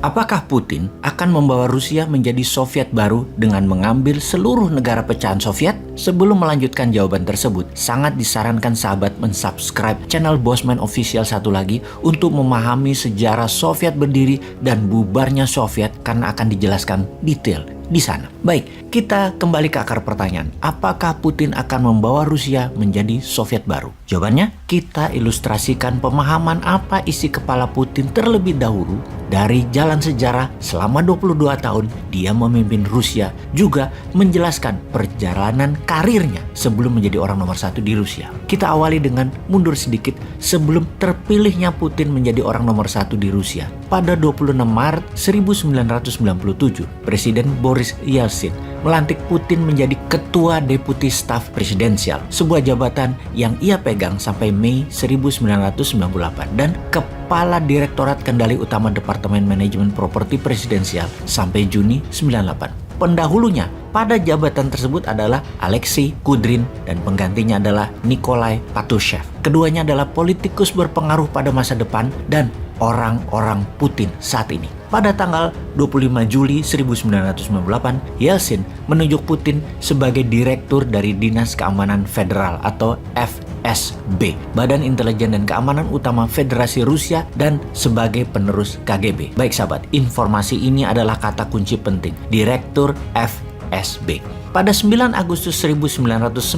Apakah Putin akan membawa Rusia menjadi Soviet baru dengan mengambil seluruh negara pecahan Soviet? Sebelum melanjutkan jawaban tersebut, sangat disarankan sahabat mensubscribe channel Bosman Official satu lagi untuk memahami sejarah Soviet berdiri dan bubarnya Soviet karena akan dijelaskan detail di sana. Baik, kita kembali ke akar pertanyaan. Apakah Putin akan membawa Rusia menjadi Soviet baru? Jawabannya, kita ilustrasikan pemahaman apa isi kepala Putin terlebih dahulu dari jalan sejarah selama 22 tahun dia memimpin Rusia, juga menjelaskan perjalanan karirnya sebelum menjadi orang nomor satu di Rusia. Kita awali dengan mundur sedikit sebelum terpilihnya Putin menjadi orang nomor satu di Rusia. Pada 26 Maret 1997, Presiden Boris Yeltsin melantik Putin menjadi Ketua Deputi Staf Presidensial, sebuah jabatan yang ia pegang sampai Mei 1998, dan Kepala Direktorat Kendali Utama Departemen Manajemen Properti Presidensial sampai Juni 98. Pendahulunya pada jabatan tersebut adalah Alexei Kudrin dan penggantinya adalah Nikolai Patrushev. Keduanya adalah politikus berpengaruh pada masa depan dan orang-orang Putin saat ini. Pada tanggal 25 Juli 1998, Yeltsin menunjuk Putin sebagai direktur dari Dinas Keamanan Federal atau FSB, Badan Intelijen dan Keamanan Utama Federasi Rusia, dan sebagai penerus KGB. Baik sahabat, informasi ini adalah kata kunci penting, direktur FSB. Pada 9 Agustus 1999,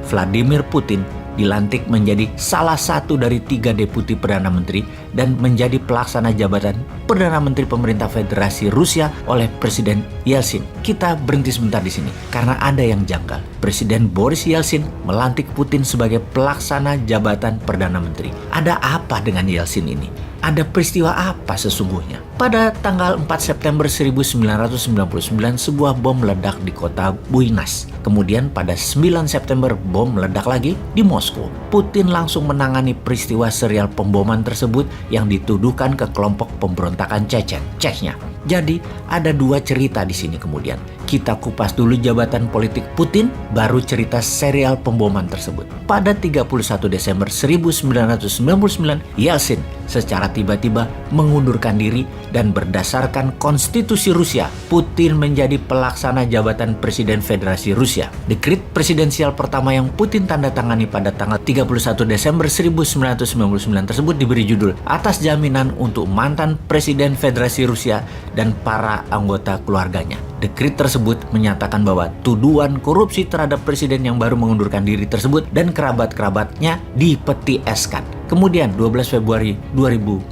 Vladimir Putin dilantik menjadi salah satu dari 3 deputi Perdana Menteri dan menjadi pelaksana jabatan Perdana Menteri Pemerintah Federasi Rusia oleh Presiden Yeltsin. Kita berhenti sebentar di sini karena ada yang janggal. Presiden Boris Yeltsin melantik Putin sebagai pelaksana jabatan Perdana Menteri. Ada apa dengan Yeltsin ini? Ada peristiwa apa sesungguhnya? Pada tanggal 4 September 1999, sebuah bom meledak di kota Buenos. Kemudian pada 9 September bom meledak lagi di Moskow. Putin langsung menangani peristiwa serial pemboman tersebut yang dituduhkan ke kelompok pemberontakan Chechnya. Jadi ada 2 cerita di sini kemudian. Kita kupas dulu jabatan politik Putin, baru cerita serial pemboman tersebut. Pada 31 Desember 1999, Yeltsin secara tiba-tiba mengundurkan diri dan berdasarkan konstitusi Rusia, Putin menjadi pelaksana jabatan Presiden Federasi Rusia. Dekret presidensial pertama yang Putin tanda tangani pada tanggal 31 Desember 1999 tersebut diberi judul Atas Jaminan untuk Mantan Presiden Federasi Rusia dan para anggota keluarganya. Dekret tersebut menyatakan bahwa tuduhan korupsi terhadap presiden yang baru mengundurkan diri tersebut dan kerabat-kerabatnya dipetieskan. Kemudian 12 Februari 2001,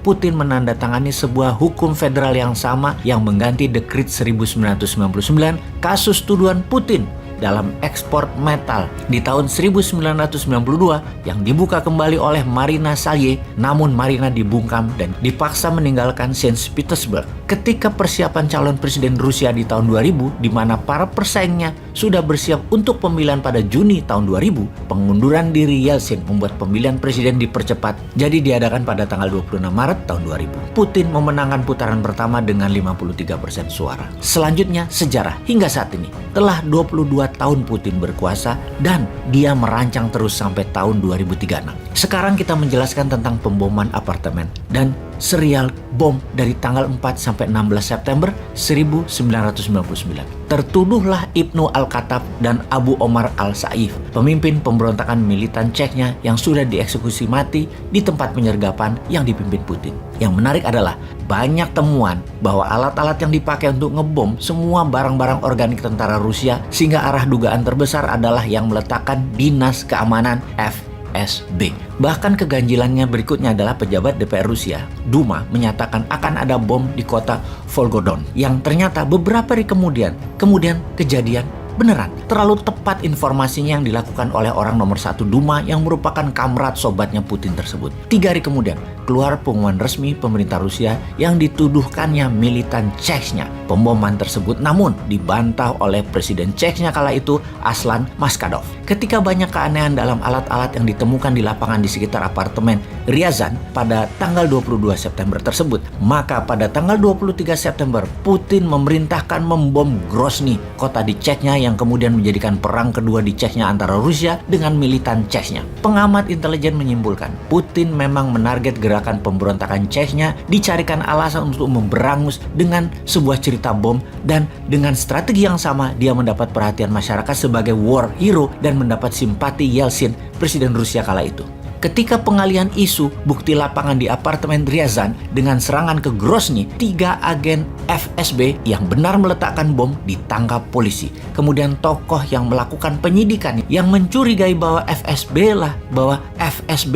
Putin menandatangani sebuah hukum federal yang sama yang mengganti Dekret 1999 kasus tuduhan Putin dalam ekspor metal di tahun 1992 yang dibuka kembali oleh Marina Salye, namun Marina dibungkam dan dipaksa meninggalkan Saint Petersburg. Ketika persiapan calon presiden Rusia di tahun 2000, di mana para persaingnya sudah bersiap untuk pemilihan pada Juni tahun 2000, pengunduran diri Yeltsin membuat pemilihan presiden dipercepat, jadi diadakan pada tanggal 26 Maret tahun 2000. Putin memenangkan putaran pertama dengan 53% suara. Selanjutnya, sejarah hingga saat ini. Telah 22 tahun Putin berkuasa dan dia merancang terus sampai tahun 2036. Sekarang kita menjelaskan tentang pemboman apartemen dan serial bom dari tanggal 4 sampai 16 September 1999. Tertuduhlah Ibnu Al-Khattab dan Abu Omar Al-Saif, pemimpin pemberontakan militan Chechnya yang sudah dieksekusi mati di tempat penyergapan yang dipimpin Putin. Yang menarik adalah banyak temuan bahwa alat-alat yang dipakai untuk ngebom semua barang-barang organik tentara Rusia, sehingga arah dugaan terbesar adalah yang meletakkan Dinas Keamanan FSB. Bahkan keganjilannya berikutnya adalah pejabat DPR Rusia, Duma, menyatakan akan ada bom di kota Volgodon yang ternyata beberapa hari kemudian kejadian beneran. Terlalu tepat informasinya yang dilakukan oleh orang nomor 1 Duma yang merupakan kamrat sobatnya Putin tersebut. 3 hari kemudian keluar pengumuman resmi pemerintah Rusia yang dituduhkannya militan Chechnya, pemboman tersebut, namun dibantah oleh Presiden Cechnya kala itu, Aslan Maskhadov. Ketika banyak keanehan dalam alat-alat yang ditemukan di lapangan di sekitar apartemen Ryazan pada tanggal 22 September tersebut, maka pada tanggal 23 September Putin memerintahkan membom Grozny, kota di Chechnya yang kemudian menjadikan perang kedua di Chechnya antara Rusia dengan militan Chechnya. Pengamat intelijen menyimpulkan, Putin memang menarget gerakan pemberontakan Chechnya, dicarikan alasan untuk memberangus dengan sebuah cerita bom, dan dengan strategi yang sama dia mendapat perhatian masyarakat sebagai war hero dan mendapat simpati Yeltsin, presiden Rusia kala itu. Ketika pengalihan isu bukti lapangan di apartemen Ryazan dengan serangan ke Grozny, 3 agen FSB yang benar meletakkan bom ditangkap polisi. Kemudian tokoh yang melakukan penyidikan yang mencurigai bahwa FSB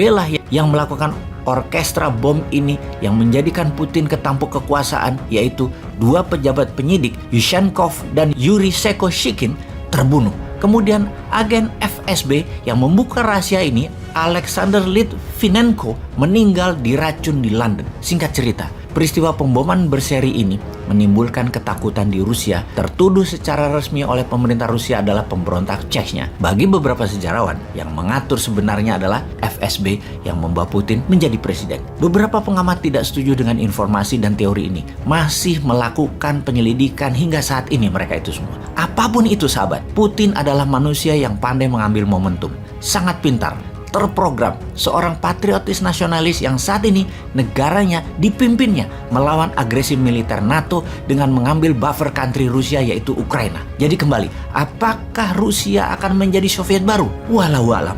lah yang melakukan orkestra bom ini yang menjadikan Putin ketampuk kekuasaan, yaitu 2 pejabat penyidik, Yushchenko dan Yuri Sekoshikin, terbunuh. Kemudian agen FSB yang membuka rahasia ini, Alexander Litvinenko, meninggal diracun di London. Singkat cerita, peristiwa pemboman berseri ini menimbulkan ketakutan di Rusia, tertuduh secara resmi oleh pemerintah Rusia adalah pemberontak Chechnya. Bagi beberapa sejarawan, yang mengatur sebenarnya adalah FSB yang membawa Putin menjadi presiden. Beberapa pengamat tidak setuju dengan informasi dan teori ini, masih melakukan penyelidikan hingga saat ini mereka itu semua. Apapun itu sahabat, Putin adalah manusia yang pandai mengambil momentum, sangat pintar, terprogram, seorang patriotis nasionalis yang saat ini negaranya dipimpinnya melawan agresi militer NATO dengan mengambil buffer country Rusia, yaitu Ukraina. Jadi kembali, apakah Rusia akan menjadi Soviet baru? Walau alam.